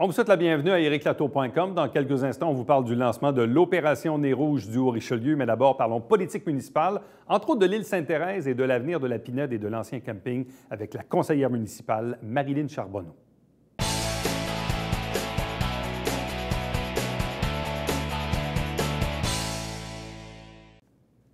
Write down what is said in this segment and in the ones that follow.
On vous souhaite la bienvenue à ériclateau.com. Dans quelques instants, on vous parle du lancement de l'opération Nez rouge du Haut-Richelieu, mais d'abord, parlons politique municipale, entre autres de l'île Sainte-Thérèse et de l'avenir de la Pinède et de l'ancien camping avec la conseillère municipale Marilyn Charbonneau.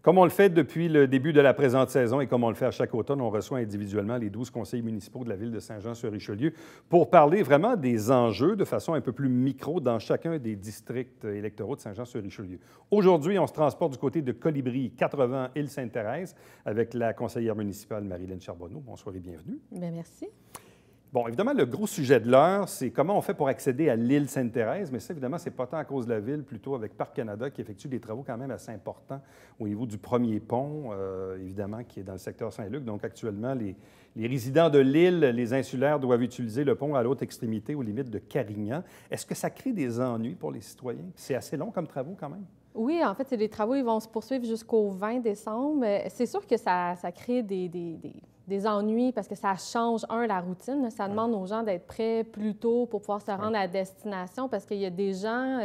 Comme on le fait depuis le début de la présente saison et comme on le fait à chaque automne, on reçoit individuellement les 12 conseillers municipaux de la ville de Saint-Jean-sur-Richelieu pour parler vraiment des enjeux de façon un peu plus micro dans chacun des districts électoraux de Saint-Jean-sur-Richelieu. Aujourd'hui, on se transporte du côté de Colibri, 80 île Sainte-Thérèse avec la conseillère municipale Marilyn Charbonneau. Bonsoir et bienvenue. Bien, merci. Bon, évidemment, le gros sujet de l'heure, c'est comment on fait pour accéder à l'île Sainte-Thérèse, mais ça, évidemment, c'est pas tant à cause de la ville, plutôt avec Parc Canada qui effectue des travaux quand même assez importants au niveau du premier pont, évidemment, qui est dans le secteur Saint-Luc. Donc, actuellement, les résidents de l'île, les insulaires, doivent utiliser le pont à l'autre extrémité, aux limites de Carignan. Est-ce que ça crée des ennuis pour les citoyens? C'est assez long comme travaux, quand même? Oui, en fait, les travaux ils vont se poursuivre jusqu'au 20 décembre. C'est sûr que ça crée des ennuis parce que ça change, la routine. Ça demande aux gens d'être prêts plus tôt pour pouvoir se rendre à la destination parce qu'il y a des gens,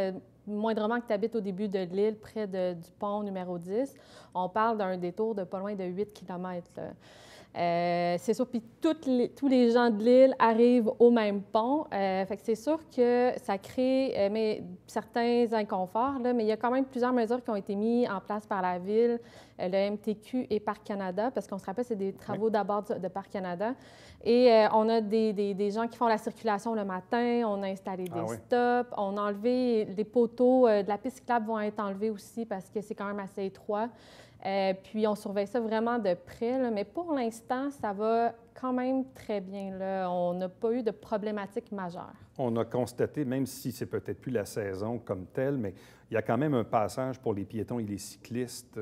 moindrement que tu habites au début de l'île, près du pont numéro 10, on parle d'un détour de pas loin de 8 km. C'est sûr, puis tous les gens de l'île arrivent au même pont. Fait que c'est sûr que ça crée certains inconforts, là, mais il y a quand même plusieurs mesures qui ont été mises en place par la Ville, le MTQ et Parc Canada, parce qu'on se rappelle, c'est des travaux d'abord de Parc Canada. Et on a des gens qui font la circulation le matin, on a installé des stops, on a enlevé les poteaux de la piste cyclable vont être enlevés aussi parce que c'est quand même assez étroit. Puis on surveille ça vraiment de près, là, mais pour l'instant, ça va quand même très bien, là. On n'a pas eu de problématiques majeures. On a constaté, même si c'est peut-être plus la saison comme telle, mais il y a quand même un passage pour les piétons et les cyclistes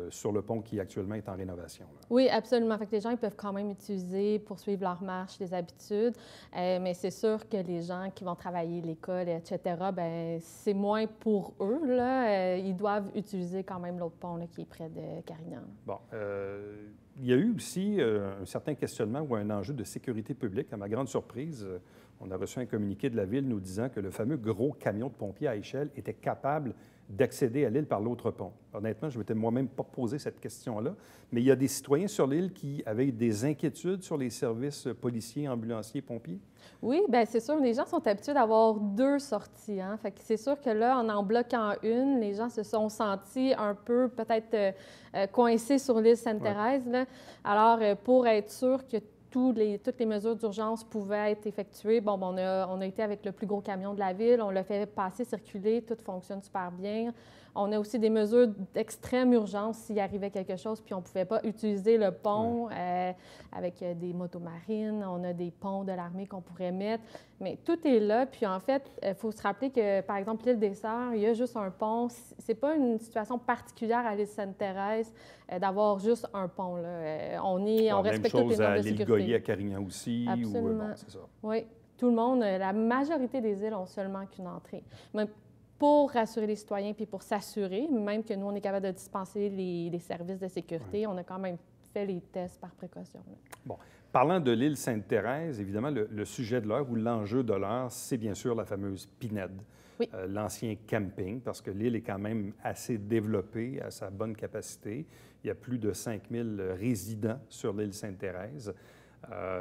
sur le pont qui actuellement est en rénovation. Là. Oui, absolument. Fait que les gens ils peuvent quand même utiliser pour suivre leur marche, les habitudes, mais c'est sûr que les gens qui vont travailler l'école, etc., bien, c'est moins pour eux, là. Ils doivent utiliser quand même l'autre pont là, qui est près de Carignan. Bon. Il y a eu aussi un certain questionnement ou un enjeu de sécurité publique. À ma grande surprise, on a reçu un communiqué de la Ville nous disant que le fameux gros camion de pompiers à échelle était capable d'accéder à l'île par l'autre pont. Honnêtement, je ne m'étais moi-même pas posé cette question-là, mais il y a des citoyens sur l'île qui avaient des inquiétudes sur les services policiers, ambulanciers, pompiers? Oui, bien c'est sûr, les gens sont habitués d'avoir deux sorties. Hein? Fait que c'est sûr que là, en bloquant une, les gens se sont sentis un peu peut-être coincés sur l'île Sainte-Thérèse. Ouais. Alors, pour être sûr que toutes les mesures d'urgence pouvaient être effectuées. Bon, on a été avec le plus gros camion de la Ville, on l'a fait passer, circuler, tout fonctionne super bien. On a aussi des mesures d'extrême urgence s'il arrivait quelque chose, puis on ne pouvait pas utiliser le pont avec des motos marines. On a des ponts de l'armée qu'on pourrait mettre. Mais tout est là. Puis en fait, il faut se rappeler que, par exemple, l'île des Sœurs, il y a juste un pont. C'est pas une situation particulière à l'île Sainte-Thérèse d'avoir juste un pont. Là. On respecte toutes les normes de sécurité. Même chose à l'île Goyer à Carignan aussi. Absolument. Bon, c'est ça. Oui, tout le monde, la majorité des îles ont seulement qu'une entrée. Mais pour rassurer les citoyens puis pour s'assurer, même que nous, on est capable de dispenser les services de sécurité, on a quand même fait les tests par précaution. Là. Bon. Parlant de l'île Sainte-Thérèse, évidemment, le sujet de l'heure ou l'enjeu de l'heure, c'est bien sûr la fameuse Pinède, l'ancien camping, parce que l'île est quand même assez développée à sa bonne capacité. Il y a plus de 5000 résidents sur l'île Sainte-Thérèse.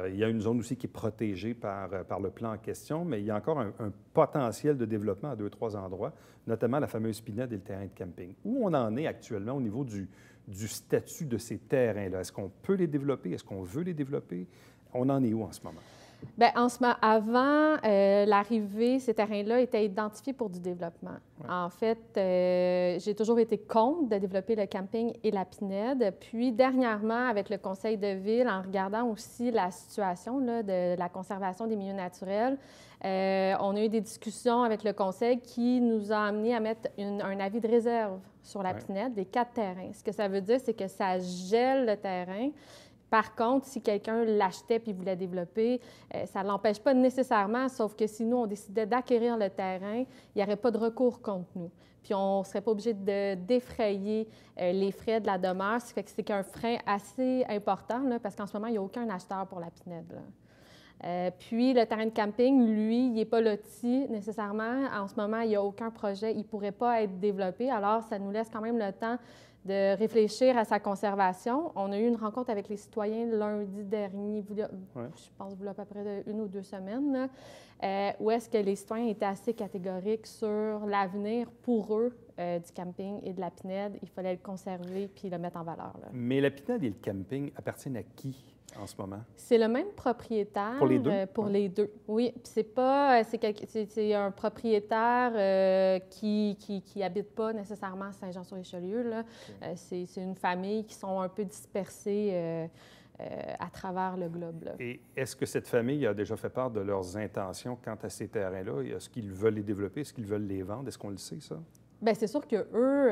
Il y a une zone aussi qui est protégée par le plan en question, mais il y a encore un potentiel de développement à 2-3 endroits, notamment la fameuse Pinède et le terrain de camping. Où on en est actuellement au niveau du statut de ces terrains-là? Est-ce qu'on peut les développer? Est-ce qu'on veut les développer? On en est où en ce moment? Bien, avant l'arrivée, ces terrains-là étaient identifiés pour du développement. Ouais. En fait, j'ai toujours été contre de développer le camping et la Pinède. Puis, dernièrement, avec le conseil de ville, en regardant aussi la situation là, de la conservation des milieux naturels, on a eu des discussions avec le conseil qui nous a amené à mettre un avis de réserve sur la Pinède des 4 terrains. Ce que ça veut dire, c'est que ça gèle le terrain. Par contre, si quelqu'un l'achetait puis voulait développer, ça ne l'empêche pas nécessairement, sauf que si nous, on décidait d'acquérir le terrain, il n'y aurait pas de recours contre nous. Puis on ne serait pas obligé de défrayer les frais de la demeure. Ça fait que c'est un frein assez important, là, parce qu'en ce moment, il n'y a aucun acheteur pour la Pinède. Là. Puis le terrain de camping, lui, il n'est pas loti nécessairement. En ce moment, il n'y a aucun projet. Il ne pourrait pas être développé. Alors, ça nous laisse quand même le temps de réfléchir à sa conservation. On a eu une rencontre avec les citoyens lundi dernier, je pense il y a à peu près 1 ou 2 semaines, là, où est-ce que les citoyens étaient assez catégoriques sur l'avenir pour eux du camping et de la pinède. Il fallait le conserver puis le mettre en valeur, là. Mais la pinède et le camping appartiennent à qui en ce moment? C'est le même propriétaire. Pour les deux? Pour les deux, oui. Puis c'est un propriétaire qui habite pas nécessairement à Saint-Jean-sur-Richelieu, là. Okay. C'est une famille qui sont un peu dispersées à travers le globe, là. Et est-ce que cette famille a déjà fait part de leurs intentions quant à ces terrains-là? Est-ce qu'ils veulent les développer? Est-ce qu'ils veulent les vendre? Est-ce qu'on le sait, ça? Bien, c'est sûr qu'eux,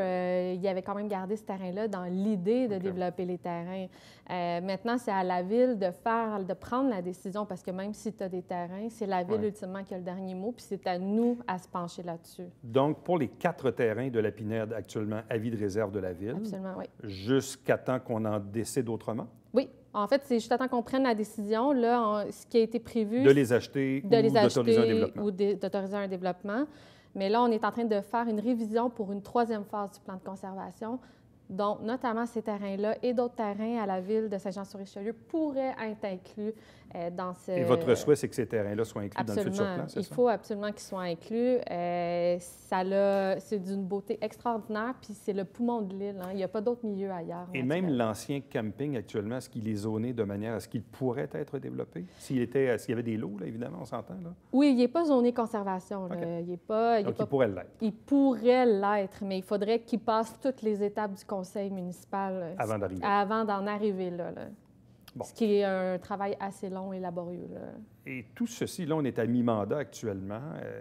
ils avaient quand même gardé ce terrain-là dans l'idée de développer les terrains. Maintenant, c'est à la Ville de prendre la décision, parce que même si tu as des terrains, c'est la Ville ultimement qui a le dernier mot, puis c'est à nous à se pencher là-dessus. Donc, pour les 4 terrains de la pinède actuellement, avis de réserve de la Ville. Absolument, oui. Jusqu'à temps qu'on en décide autrement? Oui. En fait, c'est juste à temps qu'on prenne la décision. Là, ce qui a été prévu... De les acheter ou d'autoriser un développement. Ou d'autoriser un développement. Mais là, on est en train de faire une révision pour une 3e phase du plan de conservation. Donc, notamment ces terrains-là et d'autres terrains à la Ville de Saint-Jean-sur-Richelieu pourraient être inclus dans ce... Et votre souhait, c'est que ces terrains-là soient inclus dans le futur plan, c'est ça? Il faut absolument qu'ils soient inclus. C'est d'une beauté extraordinaire, puis c'est le poumon de l'île, hein. Il n'y a pas d'autre milieu ailleurs. Et même l'ancien camping, actuellement, est-ce qu'il est zoné de manière à ce qu'il pourrait être développé? S'il y avait des lots, là, évidemment, on s'entend, là? Oui, il n'est pas zoné conservation, là. Okay. Donc, il pourrait l'être. Il pourrait l'être, mais il faudrait qu'il passe toutes les étapes du conseil municipal avant d'en arriver là. Bon. Ce qui est un travail assez long et laborieux, là. Et tout ceci, là, on est à mi-mandat actuellement.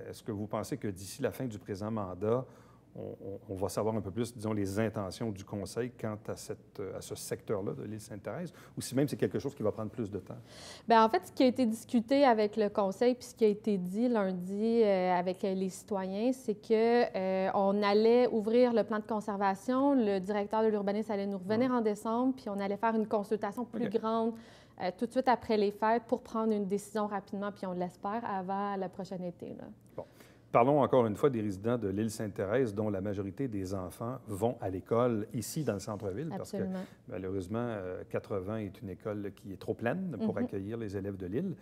Est-ce que vous pensez que d'ici la fin du présent mandat, on va savoir un peu plus, disons, les intentions du Conseil quant à ce secteur-là de l'île Sainte-Thérèse, ou si même c'est quelque chose qui va prendre plus de temps? Bien, en fait, ce qui a été discuté avec le Conseil, puis ce qui a été dit lundi avec les citoyens, c'est qu'on allait ouvrir le plan de conservation, le directeur de l'urbanisme allait nous revenir en décembre, puis on allait faire une consultation plus grande tout de suite après les fêtes pour prendre une décision rapidement, puis on l'espère, avant le prochain été, là. Bon. Parlons encore une fois des résidents de l'île Sainte-Thérèse, dont la majorité des enfants vont à l'école ici dans le centre-ville, parce que malheureusement, 80 est une école qui est trop pleine pour accueillir les élèves de l'île.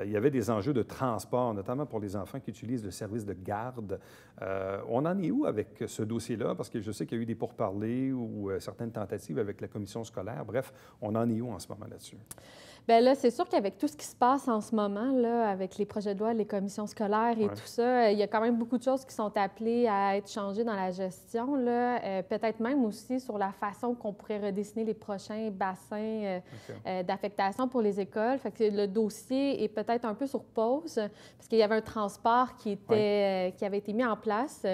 Il y avait des enjeux de transport, notamment pour les enfants qui utilisent le service de garde. On en est où avec ce dossier-là? Parce que je sais qu'il y a eu des pourparlers ou certaines tentatives avec la commission scolaire. Bref, on en est où en ce moment là-dessus? Bien là, c'est sûr qu'avec tout ce qui se passe en ce moment, là, avec les projets de loi, les commissions scolaires et tout ça, il y a quand même beaucoup de choses qui sont appelées à être changées dans la gestion, là. Peut-être même aussi sur la façon qu'on pourrait redessiner les prochains bassins d'affectation pour les écoles. Fait que le dossier est peut-être un peu sur pause parce qu'il y avait un transport qui avait été mis en place.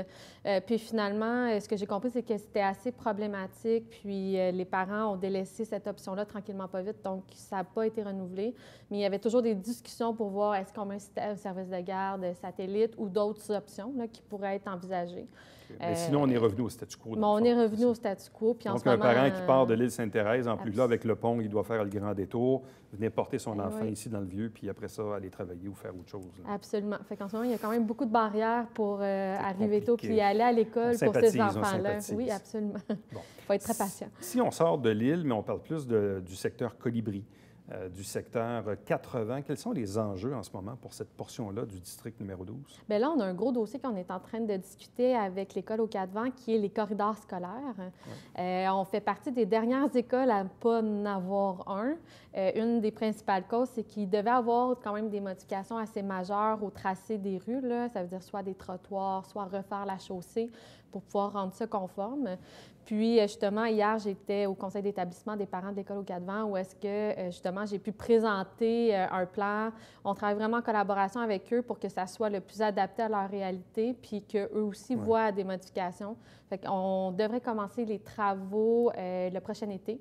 Puis finalement, ce que j'ai compris, c'est que c'était assez problématique. Puis les parents ont délaissé cette option-là tranquillement pas vite, donc ça n'a pas été renouvelé. Mais il y avait toujours des discussions pour voir est-ce qu'on met un service de garde satellite ou d'autres options là, qui pourraient être envisagées. Okay. Mais sinon, on est revenu au statu quo. On est revenu au statu quo. Puis donc, un parent qui part de l'île Sainte-Thérèse, en plus là, avec le pont, il doit faire le grand détour, venir porter son enfant ici dans le Vieux, puis après ça, aller travailler ou faire autre chose. Là. Absolument. Fait qu'en ce moment, il y a quand même beaucoup de barrières pour arriver tôt puis aller à l'école pour ces enfants-là. Oui, absolument. Il faut être très patient. Si on sort de l'île, mais on parle plus du secteur Colibri, du secteur 80. Quels sont les enjeux en ce moment pour cette portion-là du district numéro 12? Bien là, on a un gros dossier qu'on est en train de discuter avec l'École aux Quatre-Vents, qui est les corridors scolaires. On fait partie des dernières écoles à ne pas en avoir un. Une des principales causes, c'est qu'il devait avoir quand même des modifications assez majeures au tracé des rues, là. Ça veut dire soit des trottoirs, soit refaire la chaussée pour pouvoir rendre ça conforme. Puis, justement, hier, j'étais au conseil d'établissement des parents de l'École aux Quatre-Vents où est-ce que, justement, j'ai pu présenter un plan. On travaille vraiment en collaboration avec eux pour que ça soit le plus adapté à leur réalité, puis qu'eux aussi voient des modifications. Fait qu'on devrait commencer les travaux le prochain été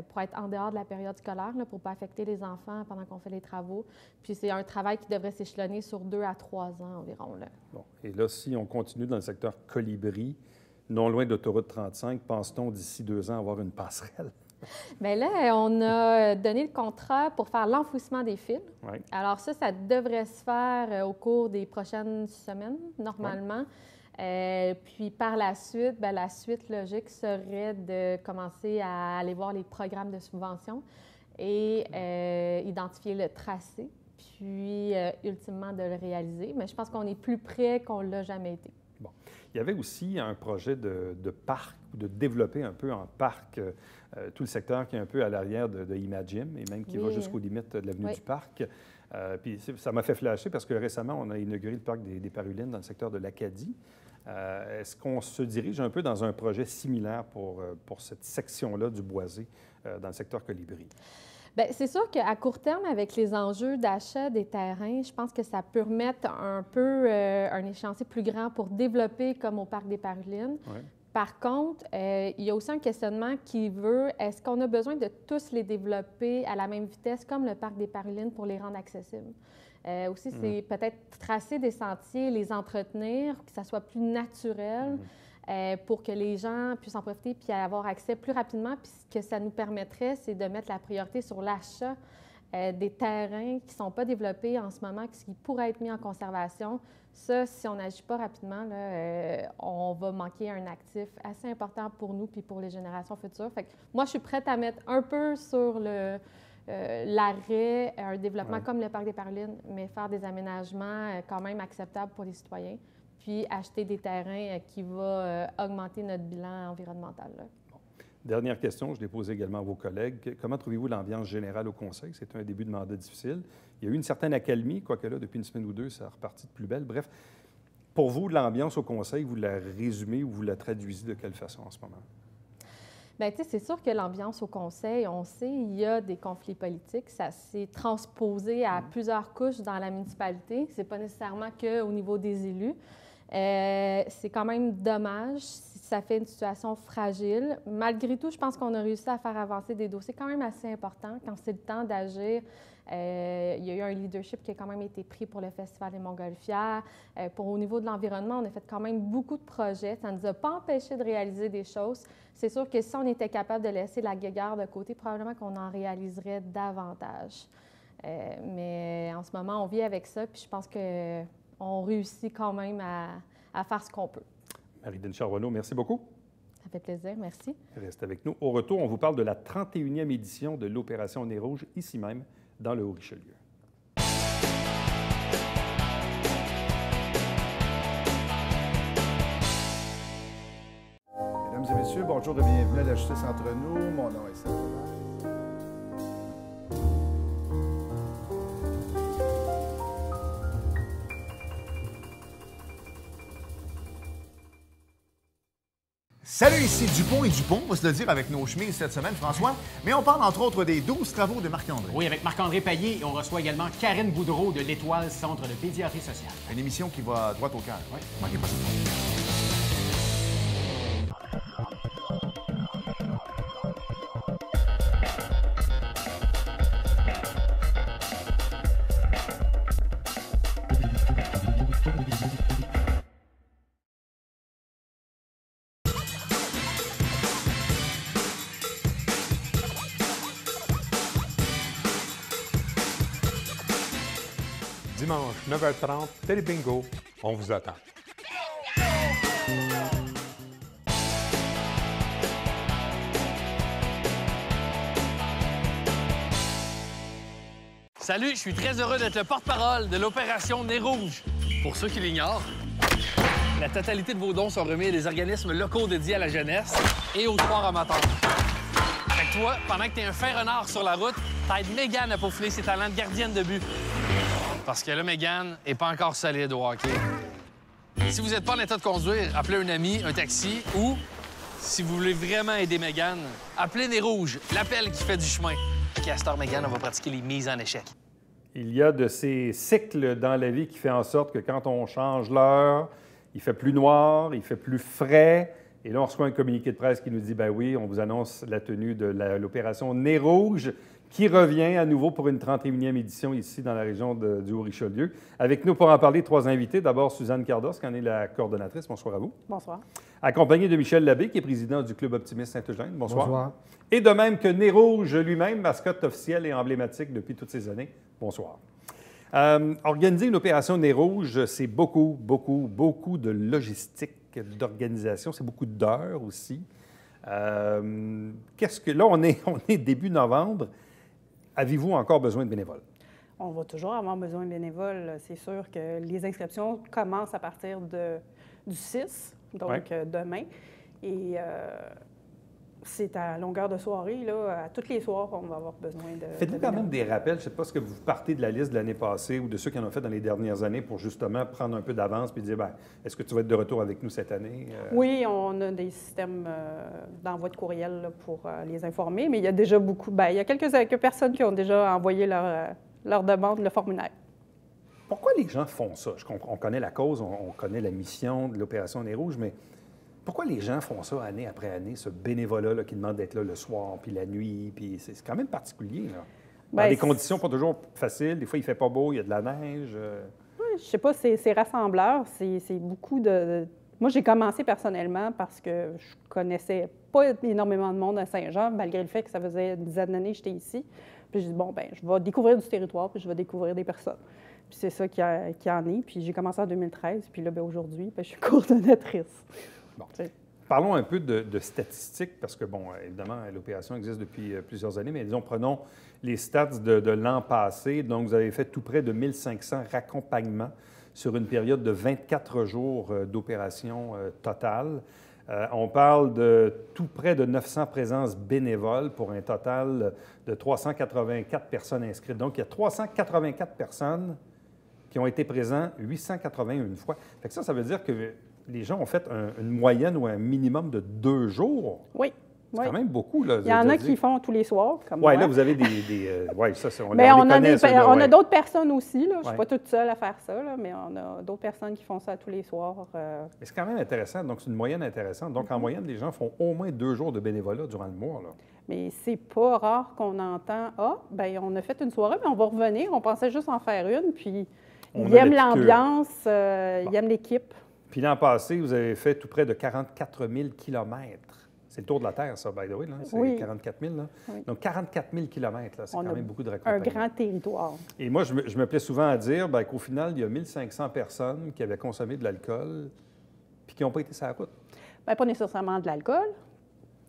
pour être en dehors de la période scolaire, là, pour ne pas affecter les enfants pendant qu'on fait les travaux. Puis c'est un travail qui devrait s'échelonner sur 2 à 3 ans environ, là. Bon. Et là, si on continue dans le secteur Colibri, non loin de l'autoroute 35, pense-t-on d'ici 2 ans avoir une passerelle? Bien là, on a donné le contrat pour faire l'enfouissement des fils. Oui. Alors ça devrait se faire au cours des prochaines semaines, normalement. Puis par la suite, bien, la suite logique serait de commencer à aller voir les programmes de subvention et identifier le tracé, puis ultimement de le réaliser. Mais je pense qu'on est plus près qu'on ne l'a jamais été. Bon. Il y avait aussi un projet de parc, de développer un peu en parc tout le secteur qui est un peu à l'arrière de Imagine et même qui va jusqu'aux limites de l'avenue du Parc. Puis ça m'a fait flasher parce que récemment, on a inauguré le parc des Parulines dans le secteur de l'Acadie. Est-ce qu'on se dirige un peu dans un projet similaire pour cette section-là du Boisé dans le secteur Colibri? Bien, c'est sûr qu'à court terme, avec les enjeux d'achat des terrains, je pense que ça peut remettre un peu un échéancier plus grand pour développer comme au Parc des Parulines. Oui. Par contre, il y a aussi un questionnement qui veut, est-ce qu'on a besoin de tous les développer à la même vitesse comme le Parc des Parulines pour les rendre accessibles? Aussi, c'est peut-être tracer des sentiers, les entretenir, que ça soit plus naturel. Pour que les gens puissent en profiter puis avoir accès plus rapidement. Puis ce que ça nous permettrait, c'est de mettre la priorité sur l'achat des terrains qui ne sont pas développés en ce moment, qui pourraient être mis en conservation. Ça, si on n'agit pas rapidement, là, on va manquer un actif assez important pour nous puis pour les générations futures. Fait que moi, je suis prête à mettre un peu sur l'arrêt, un développement comme le Parc des Parulines, mais faire des aménagements quand même acceptables pour les citoyens, puis acheter des terrains qui vont augmenter notre bilan environnemental. Là. Bon. Dernière question, je l'ai posée également à vos collègues. Comment trouvez-vous l'ambiance générale au Conseil? C'est un début de mandat difficile. Il y a eu une certaine accalmie, quoique là, depuis une semaine ou deux, ça a reparti de plus belle. Bref, pour vous, l'ambiance au Conseil, vous la résumez ou vous la traduisez de quelle façon en ce moment? Bien, tu sais, c'est sûr que l'ambiance au Conseil, on sait, il y a des conflits politiques. Ça s'est transposé à plusieurs couches dans la municipalité. C'est pas nécessairement qu'au niveau des élus. C'est quand même dommage, ça fait une situation fragile. Malgré tout, je pense qu'on a réussi à faire avancer des dossiers quand même assez importants. Quand c'est le temps d'agir, il y a eu un leadership qui a quand même été pris pour le Festival des Montgolfières. Au niveau de l'environnement, on a fait quand même beaucoup de projets. Ça ne nous a pas empêché de réaliser des choses. C'est sûr que si on était capable de laisser la guéguerre de côté, probablement qu'on en réaliserait davantage. Mais en ce moment, on vit avec ça, puis je pense que on réussit quand même à faire ce qu'on peut. Marie-Denis Charbonneau, merci beaucoup. Ça fait plaisir, merci. Restez avec nous. Au retour, on vous parle de la 31e édition de l'Opération Nez Rouge, ici même, dans le Haut-Richelieu. Mesdames et messieurs, bonjour et bienvenue à la Justice entre nous. Mon nom est Serge. Salut, ici Dupont et Dupont, on va se le dire avec nos chemises cette semaine, François. Mais on parle entre autres des 12 travaux de Marc-André. Oui, avec Marc-André Payet et on reçoit également Karine Boudreau de l'Étoile Centre de pédiatrie sociale. Une émission qui va droit au cœur. Oui. Manquez pas ça. Dimanche, 9h30, Télé Bingo, on vous attend. Salut, je suis très heureux d'être le porte-parole de l'Opération Nez Rouge. Pour ceux qui l'ignorent, la totalité de vos dons sont remis à des organismes locaux dédiés à la jeunesse et aux sports amateurs. Fait que toi, pendant que t'es un fin renard sur la route, t'aides Mégane à peaufiner ses talents de gardienne de but. Parce que là, Mégane n'est pas encore solide au hockey. Si vous n'êtes pas en état de conduire, appelez un ami, un taxi, ou, si vous voulez vraiment aider Mégane, appelez Nez Rouge, l'appel qui fait du chemin. Castor Mégane, on va pratiquer les mises en échec. Il y a de ces cycles dans la vie qui fait en sorte que quand on change l'heure, il fait plus noir, il fait plus frais. Et là, on reçoit un communiqué de presse qui nous dit, ben oui, on vous annonce la tenue de l'opération Nez Rouge, qui revient à nouveau pour une 31e édition ici dans la région du Haut-Richelieu. Avec nous pour en parler, trois invités. D'abord, Suzanne Cardos, qui en est la coordonnatrice. Bonsoir à vous. Bonsoir. accompagné de Michel Labbé, qui est président du Club Optimiste Saint-Eugène. Bonsoir. Bonsoir. Et de même que Nez Rouge lui-même, mascotte officielle et emblématique depuis toutes ces années. Bonsoir. Organiser une opération Nez Rouge, c'est beaucoup de logistique, d'organisation. C'est beaucoup d'heures aussi. Là, on est début novembre. Avez-vous encore besoin de bénévoles? On va toujours avoir besoin de bénévoles. C'est sûr que les inscriptions commencent à partir du 6, donc demain. Et c'est à longueur de soirée, là, à tous les soirs, on va avoir besoin de... Faites-vous quand même des rappels? Je ne sais pas, est-ce que vous partez de la liste de l'année passée ou de ceux qui en ont fait dans les dernières années pour justement prendre un peu d'avance puis dire, bien, est-ce que tu vas être de retour avec nous cette année? Oui, on a des systèmes d'envoi de courriel là, pour les informer, mais il y a déjà il y a quelques personnes qui ont déjà envoyé leur demande, le formulaire. Pourquoi les gens font ça? On connaît la cause, on connaît la mission de l'opération Nez Rouge, mais pourquoi les gens font ça année après année, ce bénévolat là, qui demande d'être là le soir, puis la nuit, puis c'est quand même particulier, là. Dans des conditions pas toujours faciles, des fois il fait pas beau, il y a de la neige. Oui, je sais pas, c'est rassembleur, c'est beaucoup de... Moi, j'ai commencé personnellement parce que je connaissais pas énormément de monde à Saint-Jean, malgré le fait que ça faisait une dizaine d'années que j'étais ici. Puis j'ai dit, bon, bien, je vais découvrir du territoire, puis je vais découvrir des personnes. Puis c'est ça qui en est. Puis j'ai commencé en 2013, puis là, bien, aujourd'hui, bien, je suis coordonnatrice. Bon. Parlons un peu de statistiques, parce que, bon, évidemment, l'opération existe depuis plusieurs années, mais disons, prenons les stats de l'an passé. Donc, vous avez fait tout près de 1500 raccompagnements sur une période de 24 jours d'opération totale. On parle de tout près de 900 présences bénévoles pour un total de 384 personnes inscrites. Donc, il y a 384 personnes qui ont été présentes 881 fois. Fait que ça veut dire que les gens ont fait une moyenne ou un minimum de 2 jours. Oui. C'est quand même beaucoup, là. Il y en a qui font tous les soirs, comme moi. Oui, là, vous avez oui, ça, c'est... Mais on a d'autres personnes aussi, là. Je ne suis pas toute seule à faire ça, là, mais on a d'autres personnes qui font ça tous les soirs. Mais c'est quand même intéressant. Donc, c'est une moyenne intéressante. Donc, en moyenne, les gens font au moins 2 jours de bénévolat durant le mois, là. Mais c'est pas rare qu'on entend « Ah, bien, on a fait une soirée, mais on va revenir. On pensait juste en faire une. » Puis, ils aiment l'ambiance, ils aiment l'équipe. Puis l'an passé, vous avez fait tout près de 44 000 kilomètres. C'est le tour de la Terre, ça, by the way. C'est 44 000. Là. Oui. Donc, 44 000 kilomètres, c'est quand même beaucoup de raccompagnement. Un grand territoire. Et moi, je me plais souvent à dire qu'au final, il y a 1500 personnes qui avaient consommé de l'alcool puis qui n'ont pas été sur la route. Bien, pas nécessairement de l'alcool.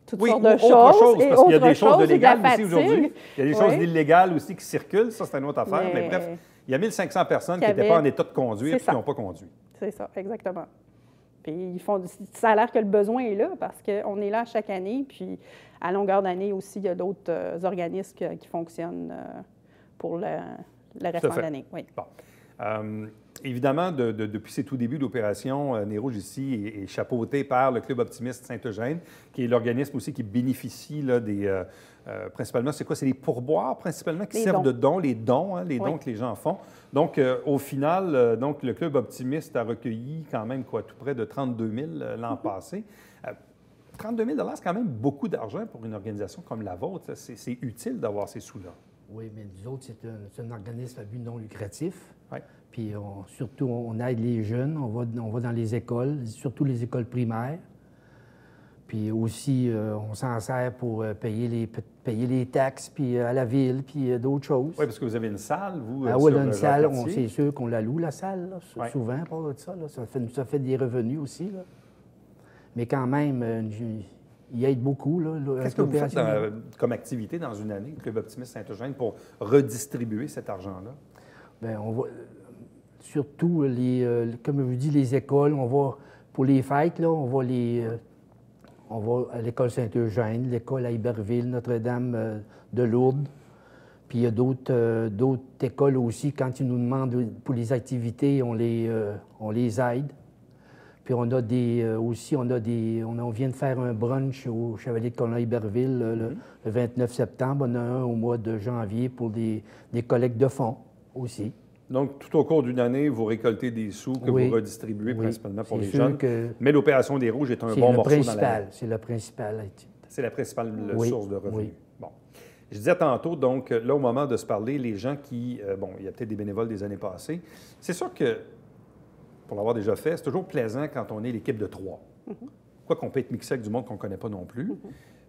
Toutes oui, sortes de autre chose, parce qu'il y a des choses de légales aussi aujourd'hui. Il y a des choses illégales aussi qui circulent. Ça, c'est une autre affaire. Mais bref, il y a 1500 personnes qui n'étaient pas en état de conduire et qui n'ont pas conduit. C'est ça, exactement. Puis ça a l'air que le besoin est là parce qu'on est là chaque année. Puis à longueur d'année aussi, il y a d'autres organismes qui fonctionnent pour le restant de l'année. Oui. Bon. Évidemment, depuis ses tout débuts, l'opération Nez Rouge ici est chapeautée par le Club Optimiste Saint-Eugène, qui est l'organisme aussi qui bénéficie là, des... principalement, c'est quoi? C'est les pourboires principalement qui servent de dons, les dons, hein, les dons que les gens font. Donc, au final, donc, le Club Optimiste a recueilli quand même tout près de 32 000 l'an passé. 32 000 c'est quand même beaucoup d'argent pour une organisation comme la vôtre. C'est utile d'avoir ces sous-là. Oui, mais nous autres, c'est un organisme à but non lucratif. Oui. Puis surtout, on aide les jeunes, on va dans les écoles, surtout les écoles primaires. Puis aussi, on s'en sert pour payer les taxes puis à la ville, puis d'autres choses. Oui, parce que vous avez une salle, vous, ah oui, une salle, c'est sûr qu'on la loue, la salle, là, souvent, pour ça. Là, ça fait des revenus aussi. Là. Mais quand même, il aide beaucoup. Qu'est-ce que vous faites comme activité dans une année, le Club Optimiste Saint-Eugène, pour redistribuer cet argent-là? Bien, on va... Surtout, comme je vous dis, les écoles, on va... Pour les fêtes, là, on va à l'école Saint-Eugène, l'école à Iberville, Notre-Dame de Lourdes. Puis il y a d'autres écoles aussi. Quand ils nous demandent pour les activités, on les aide. Puis on vient de faire un brunch au Chevalier de Colomb à Iberville le 29 septembre. On a un au mois de janvier pour des collectes de fonds aussi. Donc, tout au cours d'une année, vous récoltez des sous que vous redistribuez principalement pour les jeunes. Mais l'opération Nez Rouge est un bon morceau dans la... C'est la principale. C'est la principale source de revenus. Oui. Bon. Je disais tantôt, donc, là, au moment de se parler, les gens qui... il y a peut-être des bénévoles des années passées. C'est sûr que, pour l'avoir déjà fait, c'est toujours plaisant quand on est l'équipe de 3. quoi qu'on peut être mixé avec du monde qu'on ne connaît pas non plus.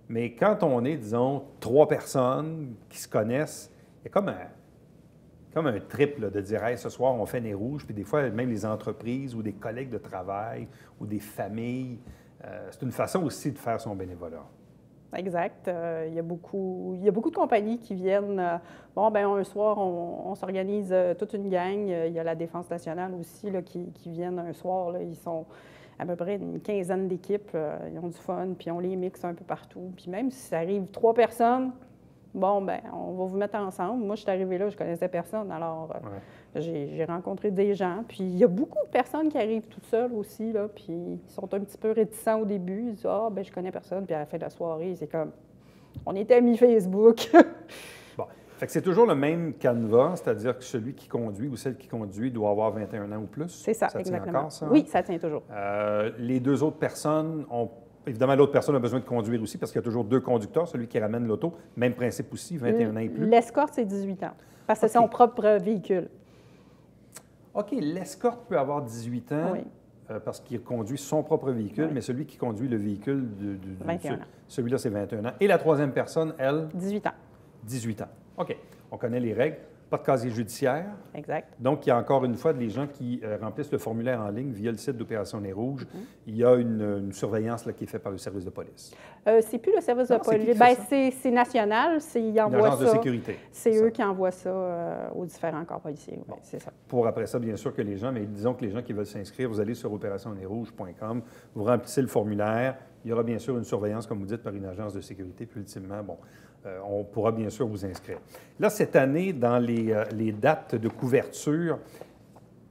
Mais quand on est, disons, 3 personnes qui se connaissent, il y a comme un trip là, de dire hey, ce soir, on fait Nez Rouge. Puis des fois, même les entreprises ou des collègues de travail ou des familles, c'est une façon aussi de faire son bénévolat. Exact. Il y a beaucoup de compagnies qui viennent. Bon, ben un soir, on s'organise toute une gang. Il y a la Défense nationale aussi là, qui viennent un soir. Là, ils sont à peu près une quinzaine d'équipes. Ils ont du fun, puis on les mixe un peu partout. Puis même si ça arrive 3 personnes, bon, ben on va vous mettre ensemble. Moi, je suis arrivée là, je connaissais personne. Alors, j'ai rencontré des gens. Puis il y a beaucoup de personnes qui arrivent toutes seules aussi, là, puis ils sont un petit peu réticents au début. Ils disent « Ah, ben je connais personne. » Puis à la fin de la soirée, c'est comme « On était amis Facebook. » Bon. Fait que c'est toujours le même canevas, c'est-à-dire que celui qui conduit ou celle qui conduit doit avoir 21 ans ou plus. C'est ça, exactement. exactement. Tient encore, ça, hein? Oui, ça tient toujours. Les 2 autres personnes ont... Évidemment, l'autre personne a besoin de conduire aussi parce qu'il y a toujours 2 conducteurs, celui qui ramène l'auto. Même principe aussi, 21 ans et plus. L'escorte, c'est 18 ans, parce que c'est son propre véhicule. OK, l'escorte peut avoir 18 ans Oui. Parce qu'il conduit son propre véhicule, mais celui qui conduit le véhicule, 21 ans. Celui-là, c'est 21 ans. Et la 3e personne, elle? 18 ans. 18 ans. OK. On connaît les règles. Pas de casier judiciaire. Exact. Donc, il y a encore une fois les gens qui remplissent le formulaire en ligne via le site d'Opération Nez Rouge. Il y a une surveillance là, qui est faite par le service de police. C'est plus le service de police. C'est national. Ils envoient L'agence ça. de sécurité. C'est eux qui envoient ça aux différents corps policiers. Oui, c'est ça. Pour après ça, bien sûr que les gens, mais disons que les gens qui veulent s'inscrire, vous allez sur opérationnezrouge.com, vous remplissez le formulaire. Il y aura bien sûr une surveillance, comme vous dites, par une agence de sécurité. Puis ultimement, bon, on pourra bien sûr vous inscrire. Là, cette année, dans les dates de couverture,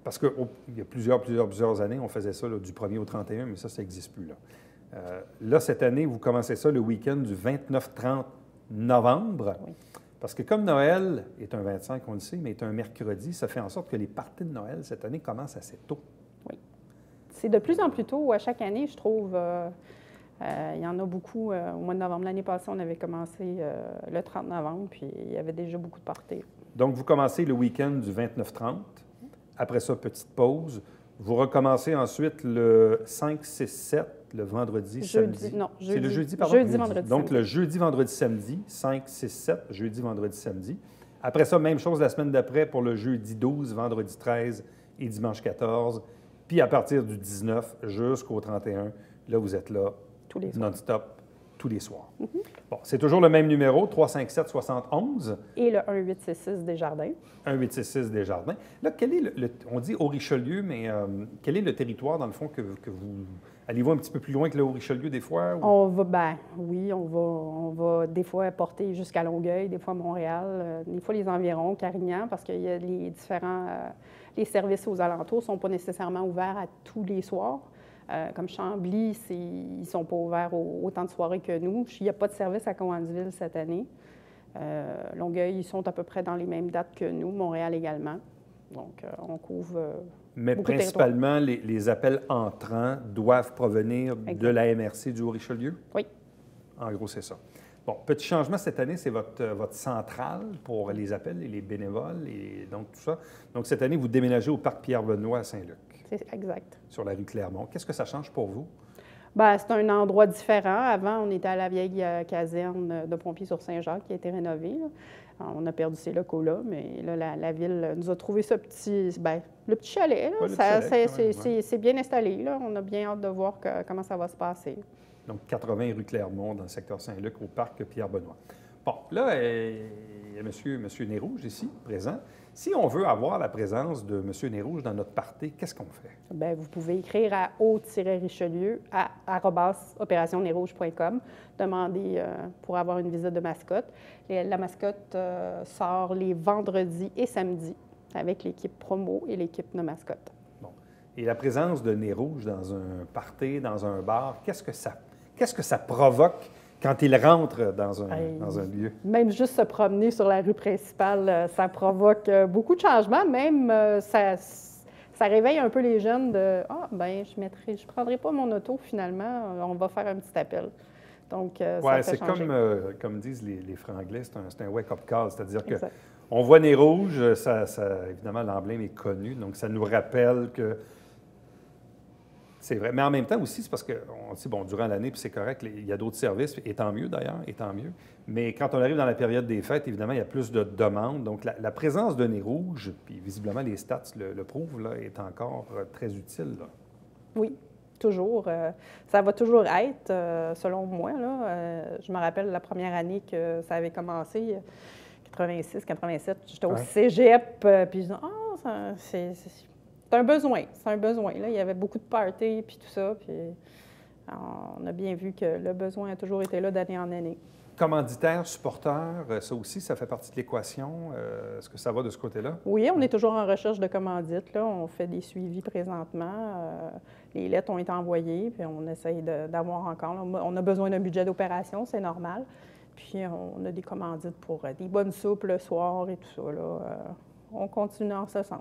parce qu'il y a plusieurs années, on faisait ça là, du 1er au 31, mais ça n'existe plus. Là, cette année, vous commencez ça le week-end du 29-30 novembre. Oui. Parce que comme Noël est un 25, on le sait, mais est un mercredi, ça fait en sorte que les parties de Noël, cette année, commencent assez tôt. Oui. C'est de plus en plus tôt à chaque année, je trouve. Il y en a beaucoup. Au mois de novembre, l'année passée, on avait commencé le 30 novembre, puis il y avait déjà beaucoup de parties. Donc, vous commencez le week-end du 29-30. Après ça, petite pause. Vous recommencez ensuite le 5, 6, 7, le vendredi, samedi. Non, jeudi. C'est le jeudi, pardon? Jeudi, vendredi, donc, samedi. le jeudi, vendredi, samedi, 5, 6, 7, jeudi, vendredi, samedi. Après ça, même chose la semaine d'après pour le jeudi 12, vendredi 13 et dimanche 14. Puis à partir du 19 jusqu'au 31, là, vous êtes là non-stop, tous les soirs. Bon, c'est toujours le même numéro, 357-71. Et le 1866 Desjardins. 1866 Desjardins. Là, quel est on dit Haut-Richelieu, mais quel est le territoire, dans le fond, que vous... Allez-vous un petit peu plus loin que le Haut-Richelieu, des fois? Ou... On va, oui, on va des fois porter jusqu'à Longueuil, des fois Montréal, des fois les environs, Carignan, parce qu'il y a les différents... les services aux alentours ne sont pas nécessairement ouverts à tous les soirs. Comme Chambly, ils ne sont pas ouverts autant de soirées que nous. Il n'y a pas de service à Cowansville cette année. Longueuil, ils sont à peu près dans les mêmes dates que nous. Montréal également. Donc, on couvre mais principalement, les appels entrants doivent provenir de la MRC du Haut-Richelieu? Oui. En gros, c'est ça. Bon, petit changement cette année, c'est votre centrale pour les appels et les bénévoles et donc tout ça. Donc, cette année, vous déménagez au Parc Pierre-Benoît à Saint-Luc. C'est exact. Sur la rue Clermont. Qu'est-ce que ça change pour vous? Bien, c'est un endroit différent. Avant, on était à la vieille caserne de pompiers sur Saint-Jacques qui a été rénovée. Là. On a perdu ces locaux-là, mais là, la ville nous a trouvé ce petit... Bien, le petit chalet. Là, c'est bien installé. Là. On a bien hâte de voir comment ça va se passer. Donc, 80 rue Clermont, dans le secteur Saint-Luc, au Parc Pierre-Benoît. Bon, là, il y a M. Nez Rouge ici, présent. Si on veut avoir la présence de M. Nez Rouge dans notre party, qu'est-ce qu'on fait? Bien, vous pouvez écrire à @richelieu @opérationnezrouge.com, demander pour avoir une visite de mascotte. La mascotte sort les vendredis et samedis avec l'équipe promo et l'équipe de mascotte. Bon. Et la présence de Nez Rouge dans un party, dans un bar, qu'est-ce que ça provoque quand il rentre dans un lieu? Même juste se promener sur la rue principale, ça provoque beaucoup de changements. Même, ça réveille un peu les jeunes de « Ah, bien, je prendrai pas mon auto, finalement, on va faire un petit appel. » Donc, ça fait changer. Comme disent les franglais, c'est un wake-up call, c'est-à-dire qu'on voit Nez Rouge, évidemment, l'emblème est connu, donc ça nous rappelle que C'est vrai. Mais en même temps aussi, c'est parce qu'on dit, bon, durant l'année, puis c'est correct, il y a d'autres services, et tant mieux d'ailleurs, et tant mieux. Mais quand on arrive dans la période des fêtes, évidemment, il y a plus de demandes. Donc, la présence de nez rouge, puis visiblement, les stats le prouvent, là, est encore très utile. Là. Oui, toujours. Ça va toujours être, selon moi. Là. Je me rappelle la première année que ça avait commencé, 86, 87, j'étais au cégep, puis je disais, c'est un besoin, c'est un besoin. Là. Il y avait beaucoup de parties, puis tout ça, puis on a bien vu que le besoin a toujours été là d'année en année. Commanditaire, supporter, ça aussi, ça fait partie de l'équation. Est-ce que ça va de ce côté-là? Oui, on est toujours en recherche de commandites. Là. On fait des suivis présentement. Les lettres ont été envoyées, puis on essaye d'avoir encore. Là. On a besoin d'un budget d'opération, c'est normal. Puis on a des commandites pour des bonnes soupes le soir et tout ça. Là. On continue en ce sens.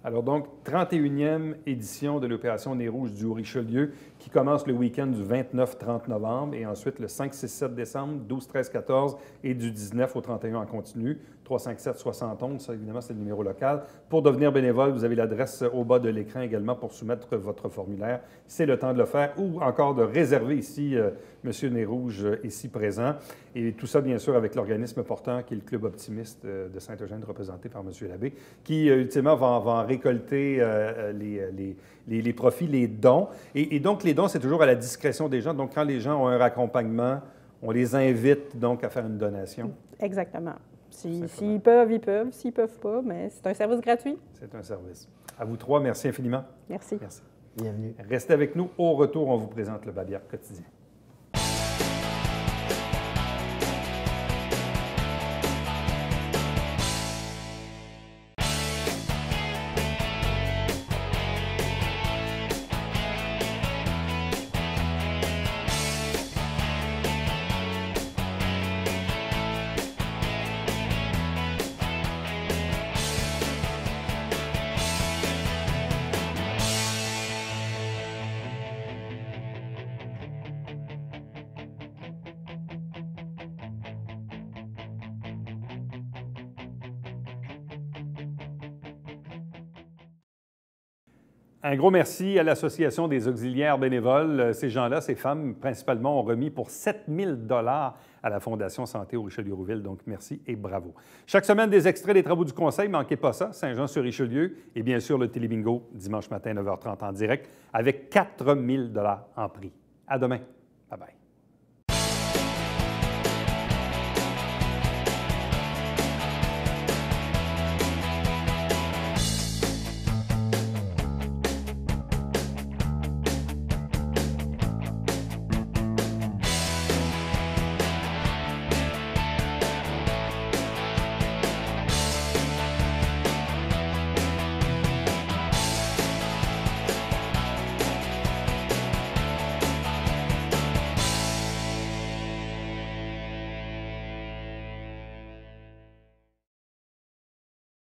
Alors donc, 31e édition de l'opération Nez rouge du Haut-Richelieu qui commence le week-end du 29-30 novembre et ensuite le 5-6-7 décembre, 12-13-14 et du 19 au 31 en continu. 357-71, ça évidemment c'est le numéro local. Pour devenir bénévole, vous avez l'adresse au bas de l'écran également pour soumettre votre formulaire. C'est le temps de le faire ou encore de réserver ici M. Nez rouge ici présent. Et tout ça bien sûr avec l'organisme porteur qui est le Club optimiste de Saint-Eugène représenté par M. Labbé qui ultimement va en récolter les profits, les dons. Et donc les dons c'est toujours à la discrétion des gens. Donc quand les gens ont un raccompagnement, on les invite donc à faire une donation. Exactement. S'ils peuvent, ils peuvent. S'ils ne peuvent pas, mais c'est un service gratuit. C'est un service. À vous trois, merci infiniment. Merci. Merci. Bienvenue. Restez avec nous. Au retour, on vous présente le Babillard quotidien. Un gros merci à l'Association des auxiliaires bénévoles. Ces gens-là, ces femmes, principalement, ont remis pour 7 000 $ à la Fondation Santé au Richelieu-Rouville. Donc, merci et bravo. Chaque semaine, des extraits des travaux du Conseil. Manquez pas ça. Saint-Jean-sur-Richelieu. Et bien sûr, le Télébingo, dimanche matin, 9h30 en direct, avec 4 000 $ en prix. À demain.